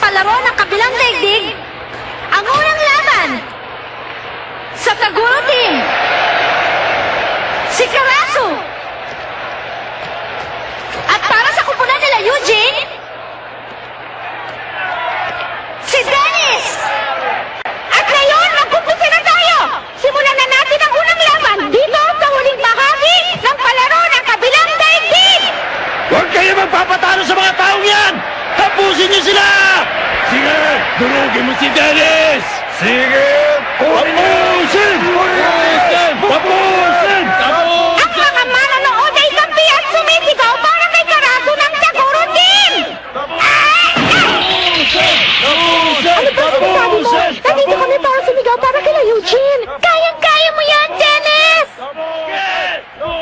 palaro ng kabilang daigdig, ang unang laban sa Taguro Team, si Karasu. At para sa kupunan nila Eugene, si Dennis. At ngayon, magkumpisa na tayo. Simulan na natin ang unang laban dito sa huling bahagi ng palaro ng kabilang daigdig. Huwag kayo magpapatalo sa mga taong yan! Tapusin niyo sila! Sige, durugin mo si Dennis! Sige, tapusin! Tapusin! Ang mga manonood ay kampi at sumisigaw para kay Karasu ng Taguro Team! Ano ba sinasabi mo? Nandito kami para sumigaw para kila Eugene! Kayang-kaya mo yan, Dennis!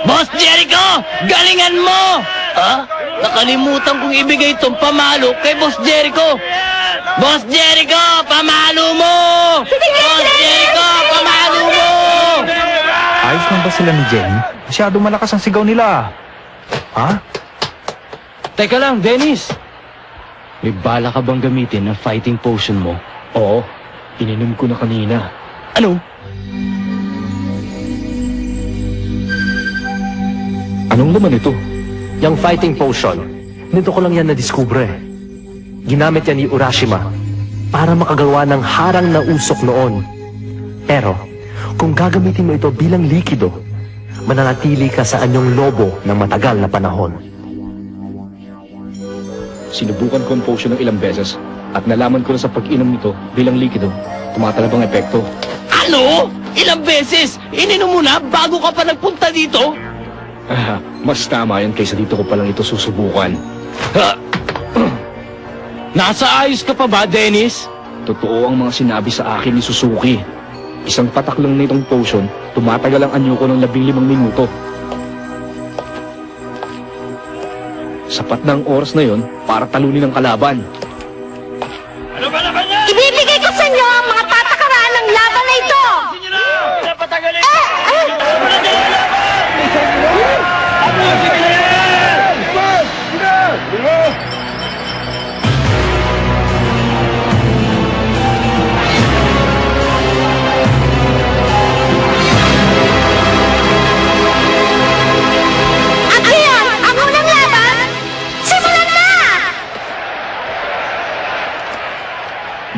Boss Jericho! Galingan mo! Ha? Nakalimutan kong ibigay itong pamalo kay Boss Jericho! Boss Jericho! Pamalo mo! Boss Jericho! Pamalo mo! Ayos lang ba sila ni Jenny? Masyado malakas ang sigaw nila. Ha? Teka lang, Dennis! May bala ka bang gamitin ng fighting potion mo? Oo, ininom ko na kanina. Ano? Anong laman ito? Yung fighting potion, nito ko lang yan na-discover. Ginamit yan ni Urashima para makagawa ng harang na usok noon. Pero, kung gagamitin mo ito bilang likido, mananatili ka sa anyong lobo ng matagal na panahon. Sinubukan ko ang potion ng ilang beses at nalaman ko na sa pag-inom nito bilang likido, tumatalab ang epekto. Ano? Ilang beses? Ininom mo na bago ka pa nagpunta dito? Mas tama yan kaysa dito ko palang ito susubukan. Ha? Nasa ayos ka pa ba, Dennis? Totoo ang mga sinabi sa akin ni Suzuki. Isang patak lang na itong potion, tumatagal ang anyo ko ng 15 minuto. Sapat na ang oras na yon para talunin ang kalaban. Ano ba naman yan? Ibibigay ko sa inyo ang mga patakaraan ng laban na ito! Sige na! Napatagalin! Wala na yung laban! Tapusin nila yan! Sige! At ngayon, ang unang laban, simulan na!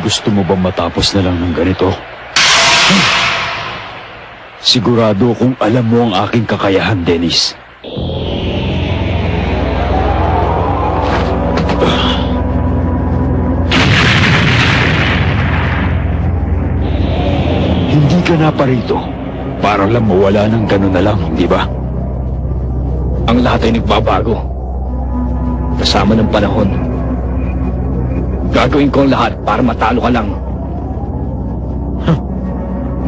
Gusto mo bang matapos na lang ng ganito? Sigurado kung alam mo ang aking kakayahan, Dennis. Hindi ka na pa rito para lang mawala ng gano'n na lang, di ba? Ang lahat ay nagbabago. Kasama ng panahon. Gagawin ko ang lahat para matalo ka lang.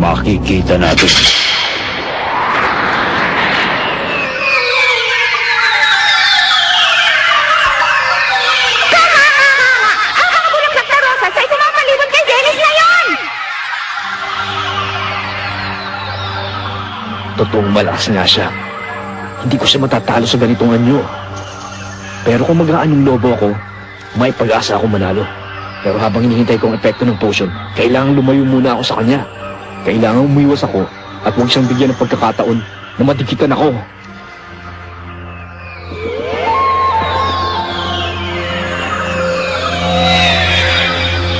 Makikita natin. Ang mga bulaklak na rosas ay tumapalibot kay Dennis ngayon! Totoong malakas nga siya. Hindi ko siya matatalo sa ganitong anyo. Pero kung mag-aanong lobo ako, may pag-asa akong manalo. Pero habang hinihintay ko ang epekto ng potion, kailangan lumayo muna ako sa kanya. Kailangan umiwas ako at huwag siyang bigyan ng pagkakataon na madikitan ako.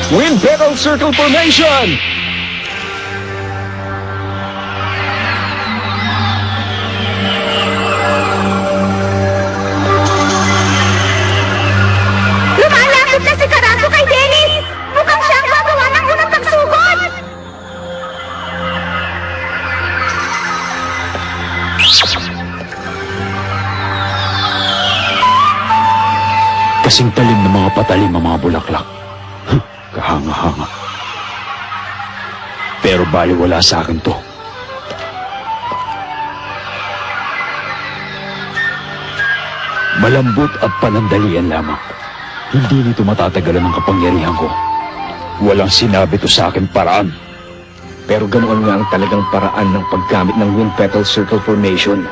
Wind Petal Circle Formation! Lumalapit na si Karasu kay Dennis! Mukhang siya ang gagawa ng unang pagsugod! Kasing talim ng mga patalim ang mga bulaklak. Kahanga-hanga. Pero baliwala sa akin to. Malambot at panandalian lamang. Hindi nito matatagalan ang kapangyarihan ko. Walang sinabi to sa akin paraan. Pero ganoon nga ang talagang paraan ng paggamit ng Wind Petal Circle Formation.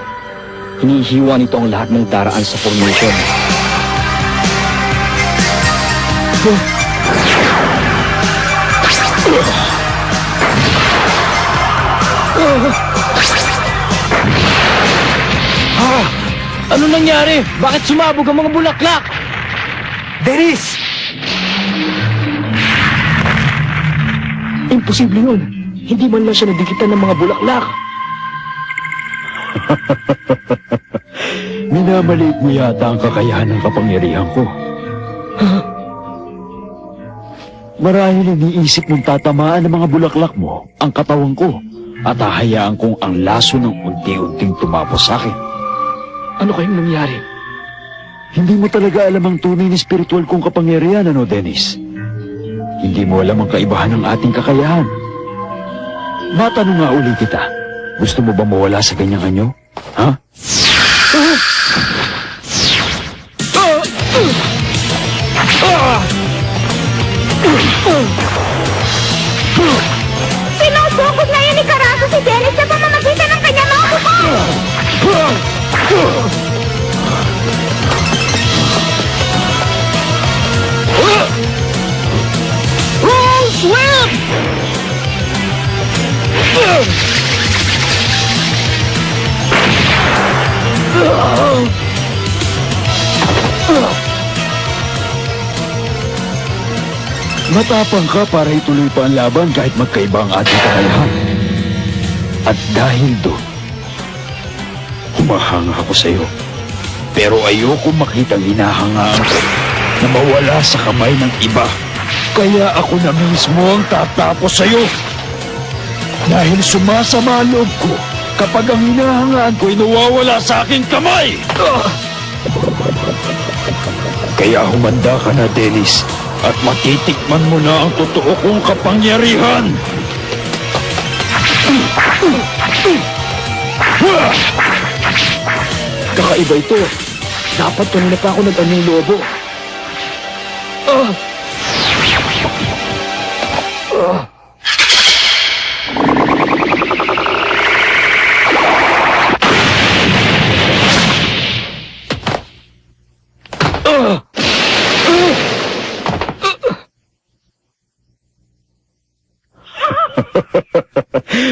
Hinihiwa nito ang lahat ng daraan sa formation. Ano nangyari? Bakit sumabog ang mga bulaklak? Dennis! Imposible yun. Hindi man lang siya nadikitan ng mga bulaklak. Minamaliit mo yata ang kakayahan ng kapangyarihan ko. Marahil iniisip mong tatamaan ng mga bulaklak mo ang katawan ko at hahayaan kong ang laso ng unti-unting tumapos sa akin. Ano kayong nangyari? Hindi mo talaga alam ang tunay na spiritual kong kapangyarihan, ano, Dennis? Hindi mo alam ang kaibahan ng ating kakayahan. Matanong nga uli kita, gusto mo ba mawala sa ganyang anyo? Ha? Sinusugod ngayon ni Carazo si Dennis sa pamamagitan ng kanyang mga buko! Matapang ka para ituloy pa ang laban kahit magkaiba ang ating kakayahan. At dahil doon, humahanga ako sa iyo. Pero ayoko makitang hinahangaan ko na mawala sa kamay ng iba. Kaya ako na mismo ang tatapos sa iyo. Dahil sumasama ang loob ko kapag ang hinahangaan ko ay nawawala sa aking kamay. Kaya humanda ka na, Dennis. At matitikman mo na ang totoo kong kapangyarihan. Kakaiba ito. Dapat kanina pa ako nag-anyong lobo.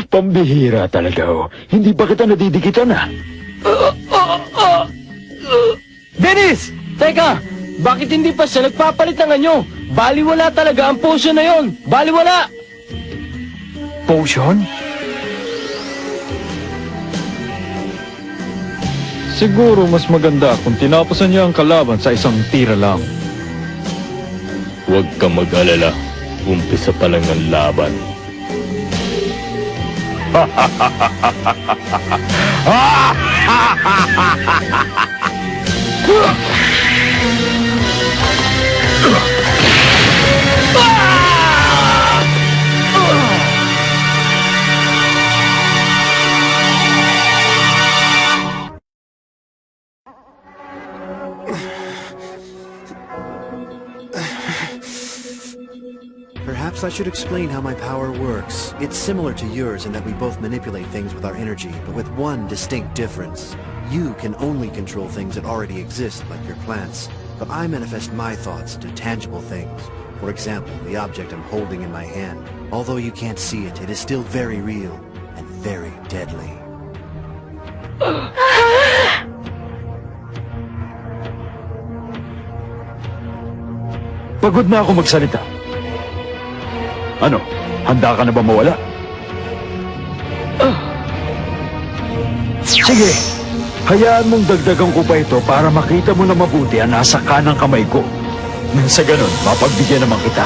Pambihira talaga, oh. Hindi ba kita nadidikitan, ha? Dennis! Teka! Bakit hindi pa siya nagpapalit ng anyo? Baliwala talaga ang potion na yon! Baliwala! Potion? Siguro mas maganda kung tinapusan niya ang kalaban sa isang tira lang. Huwag ka mag-alala. Umpisa pa lang ang laban. Perhaps I should explain how my power works. It's similar to yours in that we both manipulate things with our energy, but with one distinct difference. You can only control things that already exist, like your plants, but I manifest my thoughts into tangible things. For example, the object I'm holding in my hand. Although you can't see it, it is still very real and very deadly. Pagod na ako magsalita. Ano? Handa ka na ba mawala? Sige, hayaan mong dagdagan ko pa ito para makita mo na mabuti ang nasa kanang kamay ko. Nang sa ganun, mapagbigyan naman kita.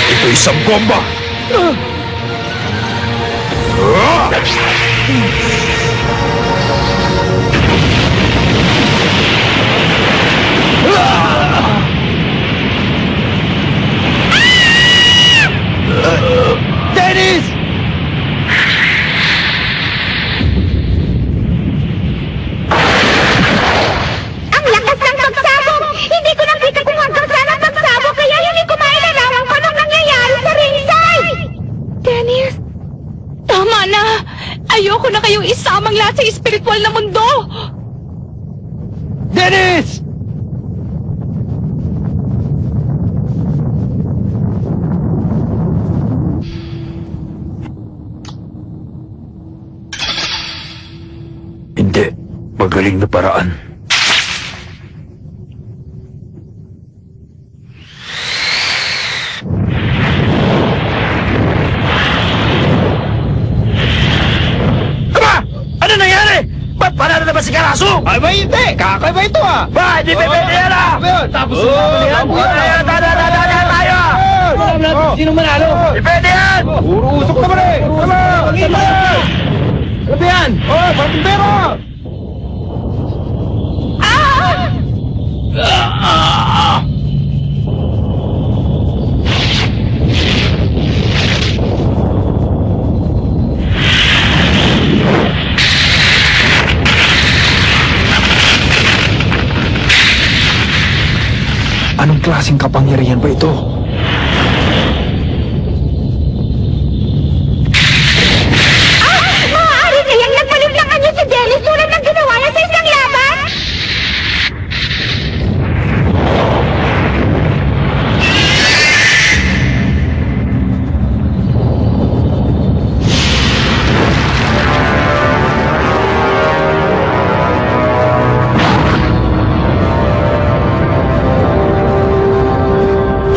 Ito isang bomba! Dennis! Ang lakas ng pagsabog! Hindi ko nakita kung hanggang saan ang pagsabog, kaya hindi ko mailalaman kung anong nangyayari sa ringside! Dennis! Tama na! Ayoko na kayong isamang lahat sa espiritual na mundo! Dennis! Hindi. Magaling na paraan. Aba! Ano nangyari? Ba't panalo na ba si Karaso? Ay ba hindi? Kakay ba ito ah? Ba, hindi pwede yan ah! Tapos na yan! Tayo! Sino manalo? Hindi pwede yan! Puro usok naman eh! Tama! Ano ba yan? Oh, parang pera! Anong klaseng kapangyarihan ba ito? Maaari kayang nagpalimlangan niyo si Dennis tulad ng ginawa niya sa isang laban?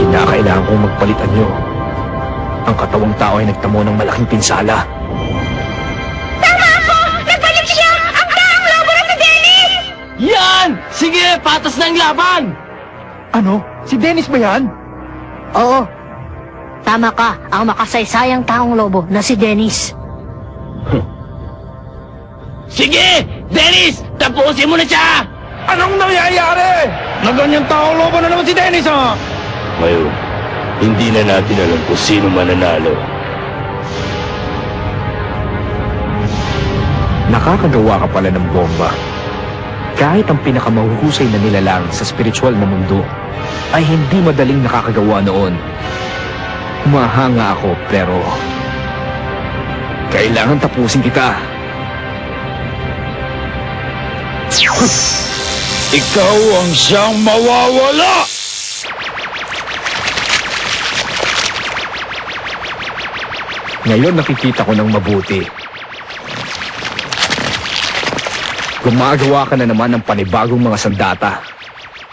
Kinakailangan kong magpalitan nyo. Ang katawang tao ay nagtamo ng malaking pinsala. Tama ako! Nagbalik siya! Ang daang lobo na si Dennis! Yan! Sige, patas na ang laban! Ano? Si Dennis ba yan? Oo. Tama ka, ang makasaysayang taong lobo na si Dennis. Sige! Dennis! Tapusin mo na siya! Anong nangyayari? Na ganyang taong lobo na naman si Dennis ah! Ngayon, hindi na natin alam kung sino mananalo. Nakakagawa ka pala ng bomba. Kahit ang pinakamahuhusay na nilalang sa spiritual na mundo ay hindi madaling nakakagawa noon. Humahanga ako pero kailangan tapusin kita. Ikaw ang siyang mawawala! Ngayon nakikita ko ng mabuti. Gumagawa ka na naman ng panibagong mga sandata.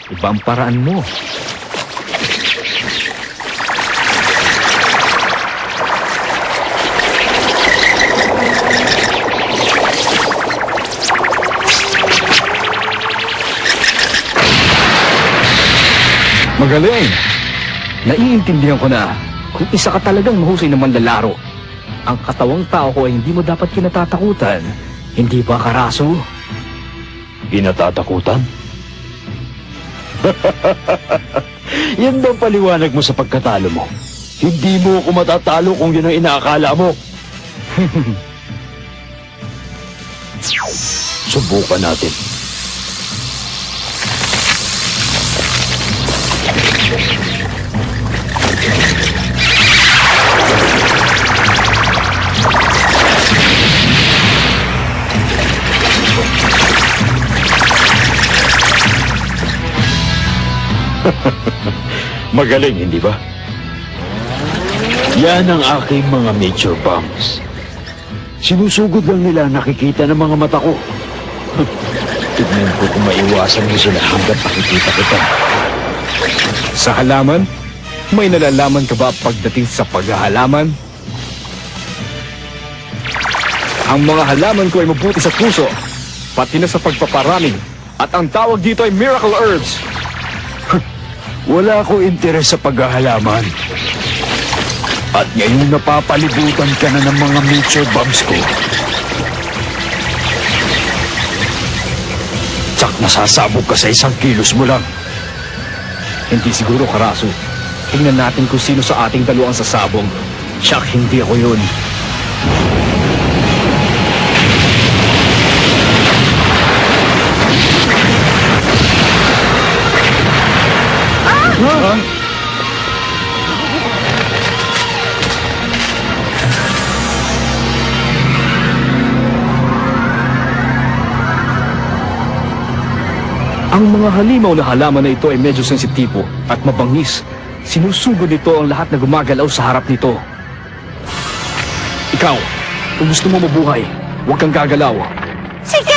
Ibang paraan mo. Magaling! Naiintindihan ko na kung isa ka talagang mahusay na manlalaro. Ang katawang tao ko ay hindi mo dapat kinatatakutan. Hindi ba, Karaso? Kinatatakutan? Yan daw paliwanag mo sa pagkatalo mo. Hindi mo ako matatalo kung yun ang inaakala mo. Subukan natin. Magaling, hindi ba? Yan ang aking mga nature bombs. Sinusugod lang nila nakikita ng mga mata ko. Tignan ko kung maiwasan mo sila hanggat nakikita kita. Sa halaman? May nalalaman ka ba pagdating sa paghahalaman? Ang mga halaman ko ay mabuti sa puso, pati na sa pagpaparami. At ang tawag dito ay miracle herbs. Wala akong interes sa paghahalaman. At ngayong napapalibutan ka na ng mga nature bombs ko. Tsak nasasabog ka sa 1 kilos mo lang. Hindi siguro, Karaso. Tingnan natin kung sino sa ating dalawang sasabog. Tsak, hindi ako yun. Ang mga halimaw na halaman na ito ay medyo sensitibo at mabangis. Sinusugod nito ang lahat na gumagalaw sa harap nito. Ikaw, kung gusto mo mabuhay, huwag kang gagalaw. Sige!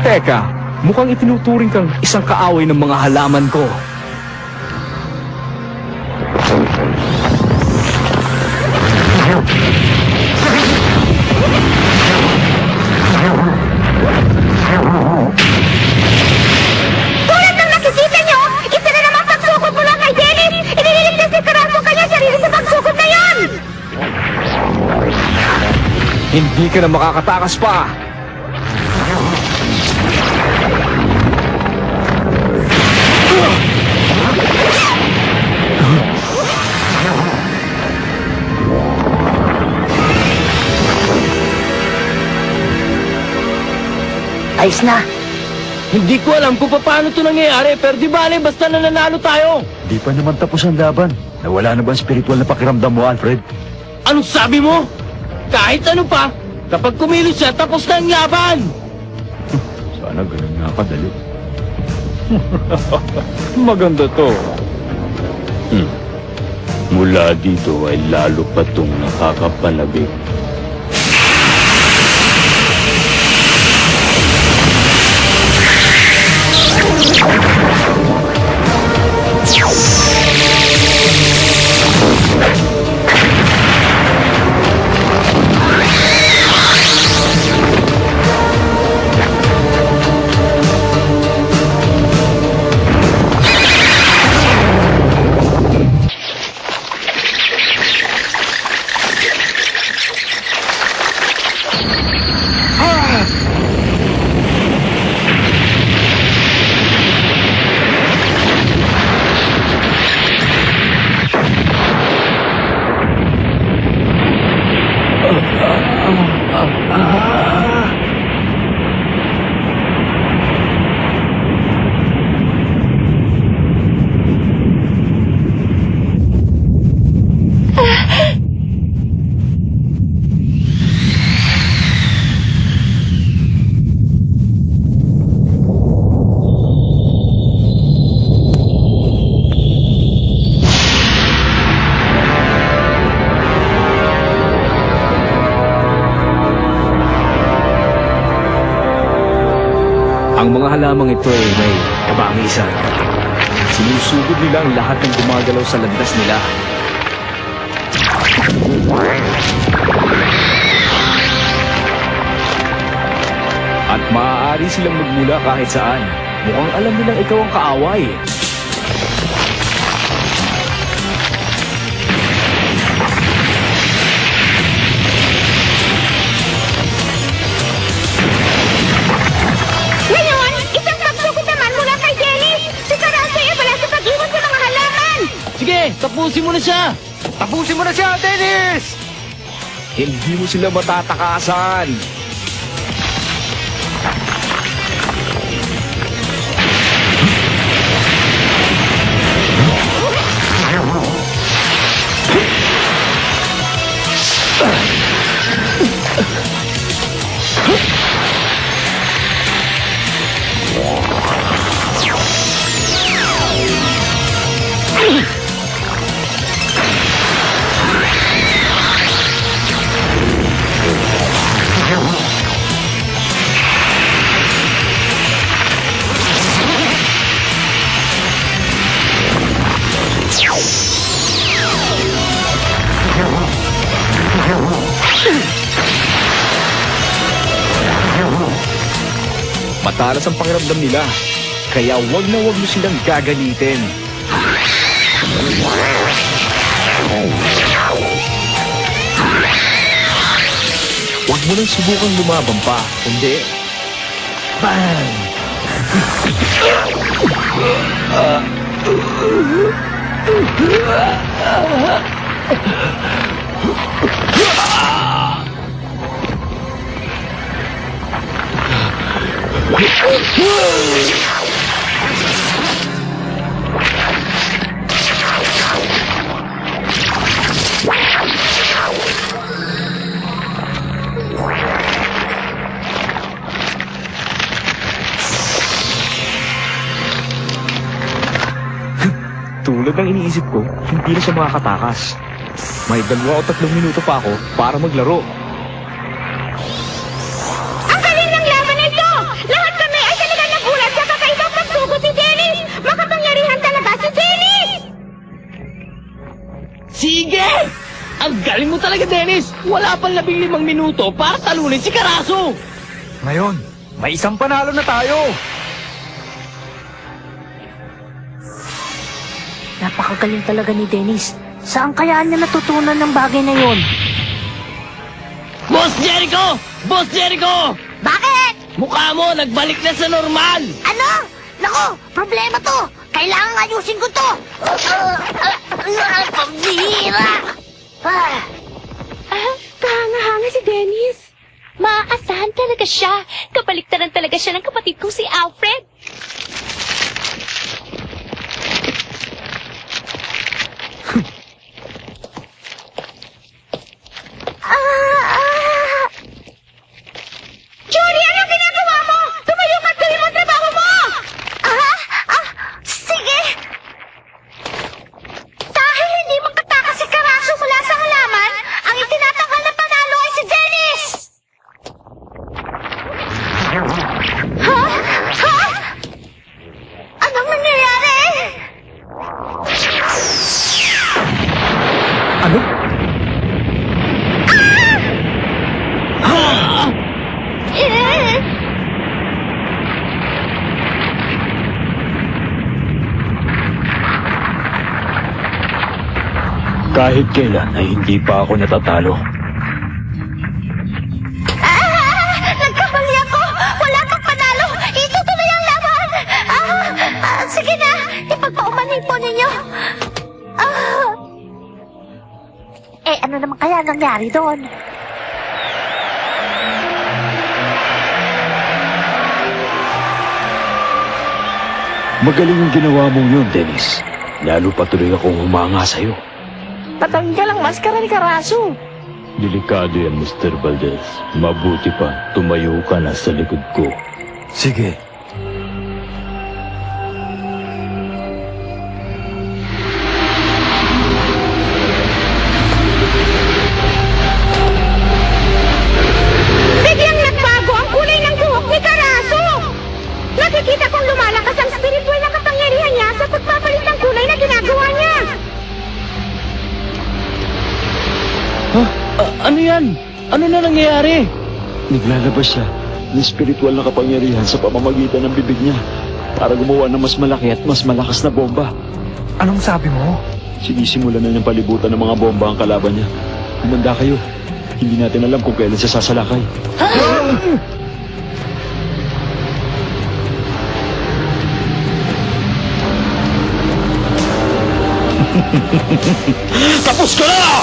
Teka, mukhang itinuturing kang isang kaaway ng mga halaman ko. Tulad ng nakikita nyo, isa na naman pagsugod mula kay Dennis! Iniligtas ni Carazo kanyang sarili sa pagsugod na yon! Hindi ka na makakatakas pa! Ayos na. Hindi ko alam kung paano ito nangyayari, pero di bale, basta nananalo tayo. Di pa naman tapos ang laban. Nawala na ba ang spiritual na pakiramdam mo, Alfred? Anong sabi mo? Kahit ano pa, kapag kumilos siya, tapos na ang laban. Sana ganun nga kadali. Maganda to. Mula dito ay lalo pa itong nakakapanabik. Ang mga halamang ito ay may kabangisan. Sinusugod nila ang lahat ng gumagalaw sa landas nila. At maaari silang magmula kahit saan. Mukhang alam nilang ikaw ang kaaway. Ngayon, isang pagsugod naman mula kay Dennis! Si Carazo ay abala sa pag-iwan sa mga halaman! Sige, tapusin mo na siya. Tapusin mo na siya, Dennis! Hindi mo sila matatakasan. Matalas ang pakiramdam nila. Kaya wag na wag mo silang gagalitin. Wag mo nang subukang lumaban pa. Kundi, bang! Tulad ng iniisip ko, hindi na siya makakatakas. May 2 o 3 minuto pa ako para maglaro. Ang galing ng laban nito! Lahat kami ay talaga nagulat sa kakaibang pagsugod ni Dennis! Makapangyarihan talaga si Dennis! Sige! Ang galing mo talaga, Dennis! Wala pang 15 minuto para talunin si Karaso! Ngayon, may isang panalo na tayo! Napakagaling talaga ni Dennis. Saan kaya niya natutunan ng bagay na yon? Boss Jericho! Boss Jericho! Bakit? Mukha mo, nagbalik na sa normal! Ano? Naku, problema to. Kailangan ayusin ko to. Pambihira. Kahanga-hanga si Dennis! Maaasahan talaga siya. Kabaliktaran talaga siya ng kapatid kong si Alfred. Judy, anong ginagawa mo? Tumayo ka at gawin mo ang trabaho mo! Sige. Dahil hindi makatakas si Karaso mula sa halaman, ang itinatanggal na panalo ay si Dennis. Ha? Anong nangyayari? Ano? Kahit kailan ay hindi pa ako natatalo. Nagkamali ako! Wala kang panalo! Itutuloy ang laban! Sige na! Ipagpaumanhin po ninyo! Ano naman kaya nangyari doon? Magaling ang ginawa mong yun, Dennis. Lalo pa tuloy akong humanga sa'yo. Tatanggal ang maskara ni Karaso! Delikado yan, Mr. Valdez. Mabuti pa, tumayo ka na sa likod ko. Sige. Biglang nagbago ang kulay ng buhok ni Karaso! Nakikita kong lumalakas ang spiritual na kapangyarihan niya sa pagpapalit ng kulay na ginagawa niya! Ano yan? Ano na nangyayari? Naglalabas siya ng spiritual na kapangyarihan sa pamamagitan ng bibig niya para gumawa ng mas malaki at mas malakas na bomba. Anong sabi mo? Sinisimulan na niyang palibutan ng mga bomba ang kalaban niya. Humanda kayo. Hindi natin alam kung kailan siya sasalakay. Tapos ka na!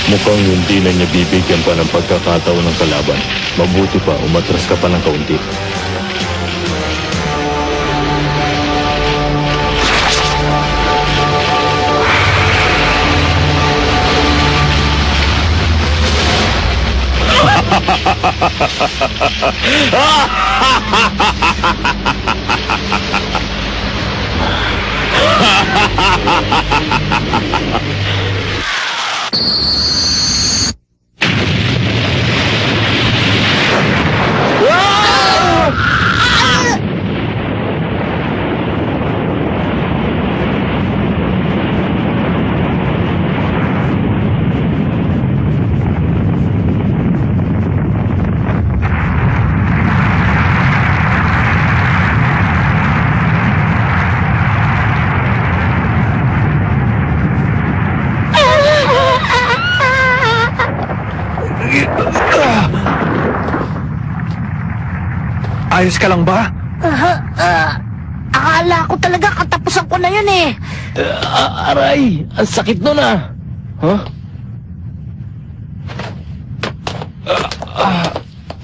Mukhang hindi na niya bibigyan pa ng pagkakataon ng kalaban. Mabuti pa, umatras ka pa ng kaunti. Ayos ka lang ba? Akala ko talaga katapusan ko na yun eh. Aray! Ang sakit nun ah! Huh?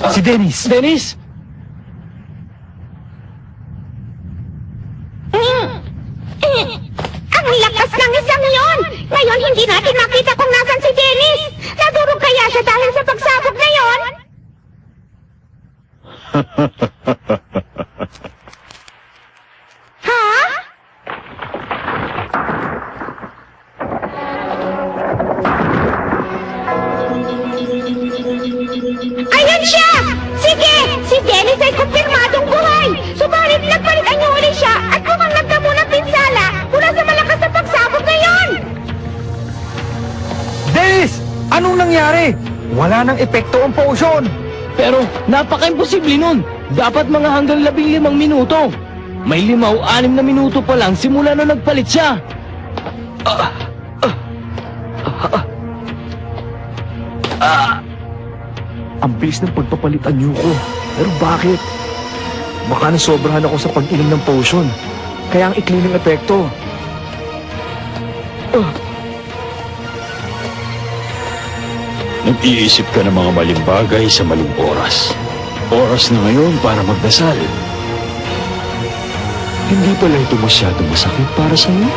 Si Dennis. Dennis! Ang lakas ng isang yon! Ngayon hindi natin makita kung nasan si Dennis! Nadurog kaya siya dahil sa pagsabog na yon? Ha? Ayan siya! Sige! Si Dennis ay kumpirmadong buhay! Subalit nagpalitan niyo uli siya at mukhang nagdamo ng pinsala mula sa malakas na pagsabog ngayon! Dennis! Anong nangyari? Wala nang epekto ang potion. Pero napaka-imposible nun. Dapat mga hanggang 15 minuto. May 5 o 6 na minuto pa lang simula na nagpalit siya. Ang bilis ng pagpapalitan niyo ko. Pero bakit? Baka nasobrahan ako sa pag-inom ng potion. Kaya ang ikli ng epekto. Nag-iisip ka ng mga maling bagay sa maling oras. Oras na ngayon para magdasal. Hindi pala ito masyadong masakit para sa iyo?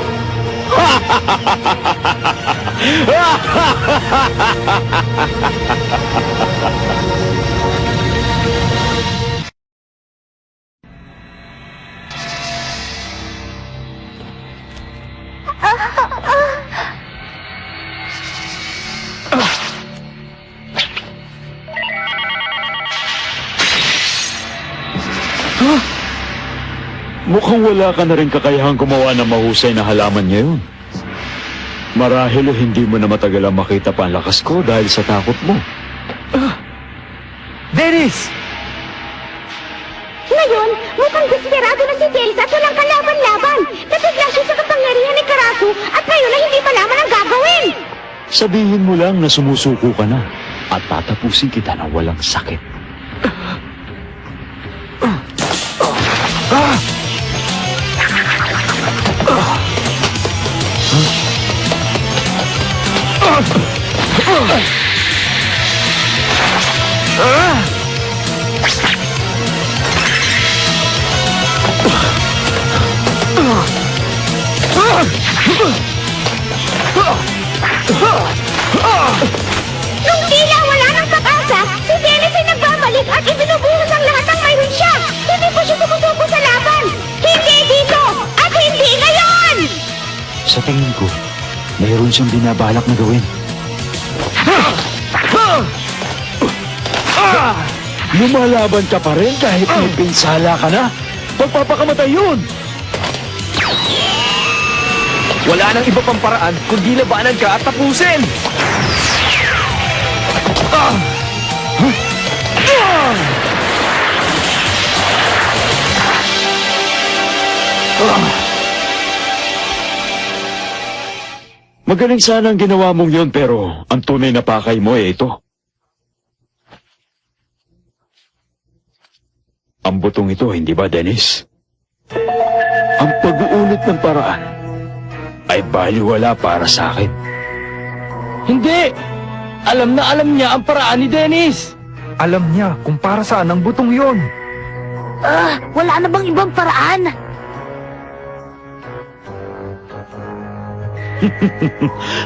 Mukhang wala ka na rin kakayahang gumawa ng mahusay na halaman ngayon. Marahil hindi mo na matagal ang makita pa ang lakas ko dahil sa takot mo. Dennis! Ngayon, mukhang desperado na si Dennis at walang kalaban-laban. Nabigla siya sa kapangyarihan ni Karasu at ngayon ay hindi malaman ang gagawin. Sabihin mo lang na sumusuko ka na at tatapusin kita ng walang sakit. Nung tila wala ng pag-asa, si Dennis ay nagbabalik at ibinubuhos ang lahat ng mayroon siya. Hindi po siya sumusuko sa laban. Hindi dito at hindi ngayon! Sa tingin ko, mayroon siyang binabalak na gawin. Lumalaban ka pa rin kahit may pinsala ka na? Pagpapakamatay yun! Wala nang iba pang paraan kundi labanan ka at tapusin! Magaling sana ang ginawa mong yun pero ang tunay na pakay mo ito. Ang butong ito, hindi ba, Dennis? Ang pag-uulit ng paraan ay baliwala para sa akin. Hindi! Alam na alam niya ang paraan ni Dennis. Alam niya kung para saan ang butong yon. Wala na bang ibang paraan?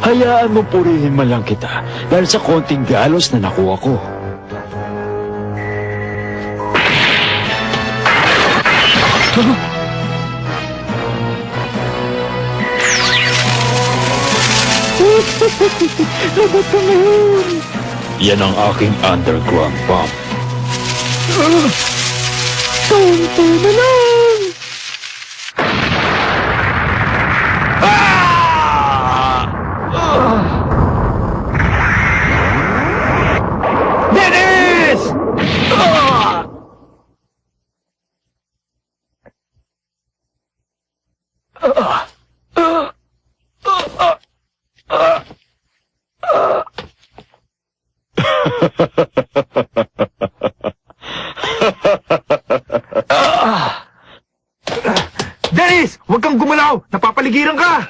Hayaan mo purihin man lang kita dahil sa konting galos na nakuha ko. Lagot ka ngayon! Yan ang aking underground bomb. Tonto na lang! Dennis! Dennis! Huwag kang gumalaw! Napapaligiran ka!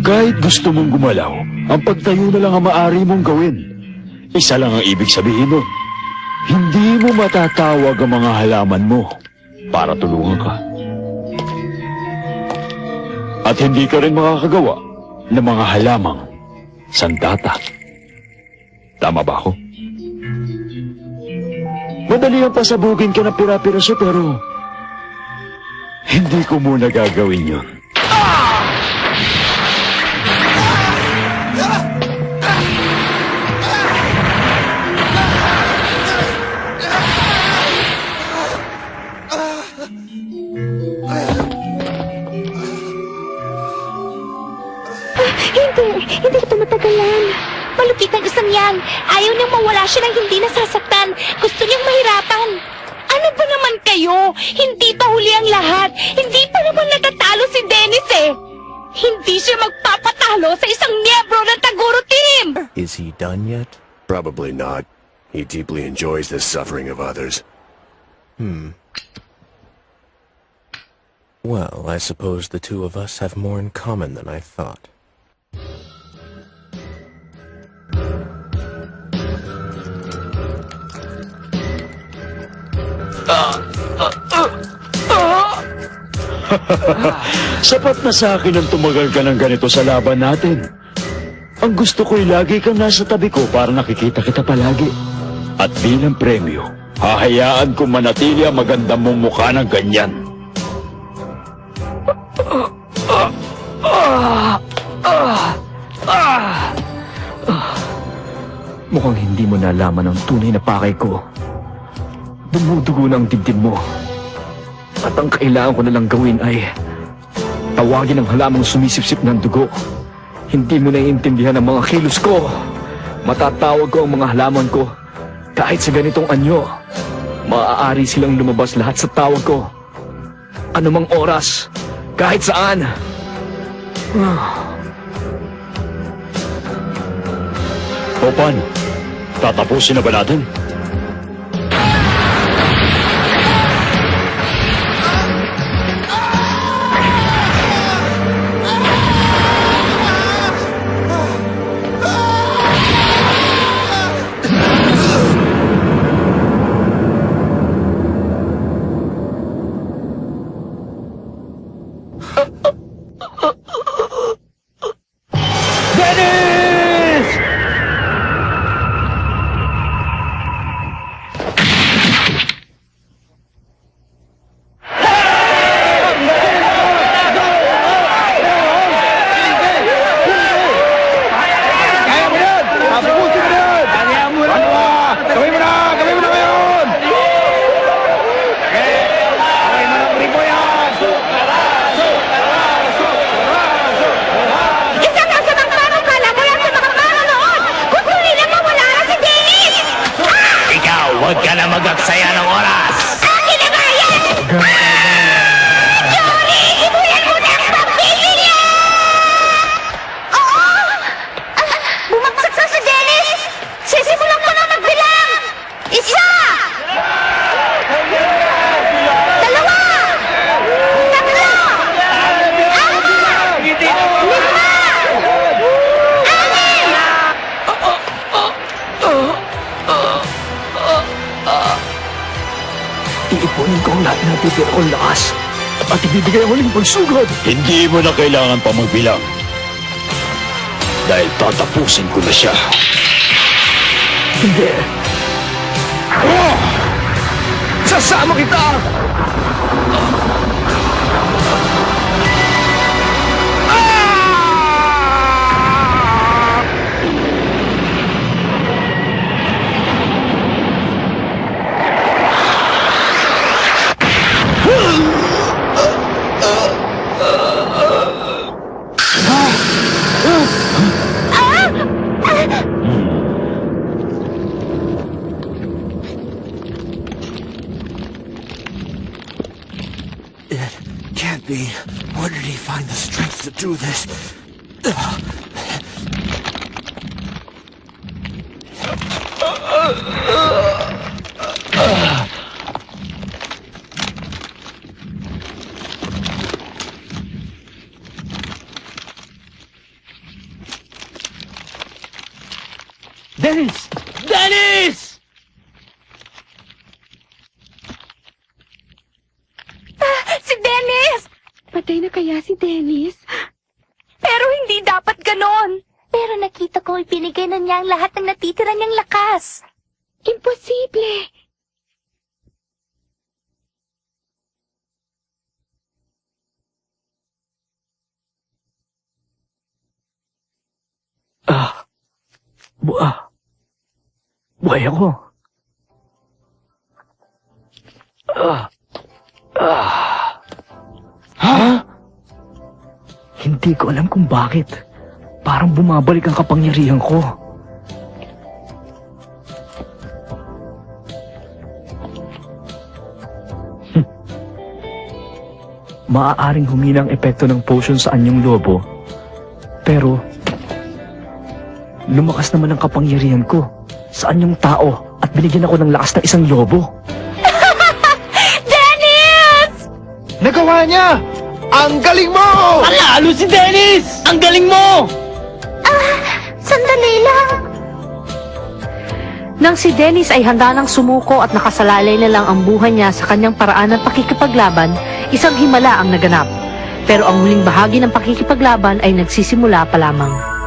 Kahit gusto mong gumalaw, ang pagtayo na lang ang maaari mong gawin. Isa lang ang ibig sabihin nun. Hindi mo matatawag ang mga halaman mo para tulungan ka. At hindi ka rin makakagawa ng mga halamang sandata. Tama ba ako? Madali ang pasabugin ka ng pira-piraso pero hindi ko muna gagawin yun. Hindi ko ito matagalan. Malupit ang isang yan. Ayaw niyang mawala siya ng hindi nasasaktan. Gusto niyang mahirapan. Ano ba naman kayo? Hindi pa huli ang lahat. Hindi pa naman natatalo si Dennis eh. Hindi siya magpapatalo sa isang miyembro ng Taguro team. Is he done yet? Probably not. He deeply enjoys the suffering of others. Well, I suppose the two of us have more in common than I thought. Sapat na sa akin ang tumagal ka ng ganito sa laban natin. Ang gusto ko'y lagi kang nasa tabi ko para nakikita kita palagi. At bilang premyo, hahayaan kong manatili ang maganda mong mukha ng ganyan. Mukhang hindi mo nalaman ang tunay na pakay ko. Dumudugo na ang dibdib mo. At ang kailangan ko na lang gawin ay tawagin ang halamang sumisipsip ng dugo. Hindi mo naiintindihan ang mga kilos ko. Matatawag ko ang mga halaman ko. Kahit sa ganitong anyo, maaari silang lumabas lahat sa tawag ko. Anumang oras, kahit saan. O paano? Tatapusin na ba natin? Huwag ka na mag-aksaya ng oras! Akin na ba yan? Jory! Simulan mo na ang pagpipili! Oo! Bumagsak na si Dennis! Sisimulan ko na magbilang! Isa! Dalawa! Tatlo! Apat! Lima! Anim! Iipunin ko ang lahat na natitira kong lakas at ibibigay ang huling pagsugod. Hindi mo na kailangan pa magbilang. Dahil tatapusin ko na siya. Hindi. Sasama kita! It can't be. Where did he find the strength to do this? Dennis! Dennis! Si Dennis! Patay na kaya si Dennis? ganon. Pero nakita ko ibinigay na niya ang lahat ng natitira niyang lakas. Imposible. Buhay ako. Ha? Hindi ko alam kung bakit. Parang bumabalik ang kapangyarihan ko. Maaaring humina ang epekto ng potion sa anyong lobo. Pero, lumakas naman ang kapangyarihan ko sa anyong tao at binigyan ako ng lakas ng isang lobo. Dennis! Nagawa niya! Ang galing mo! Panalo si Dennis! Ang galing mo! Sandali lang. Nang si Dennis ay handa nang sumuko at nakasalalay na lang ang buhay niya sa kanyang paraan ng pakikipaglaban, isang himala ang naganap. Pero ang huling bahagi ng pakikipaglaban ay nagsisimula pa lamang.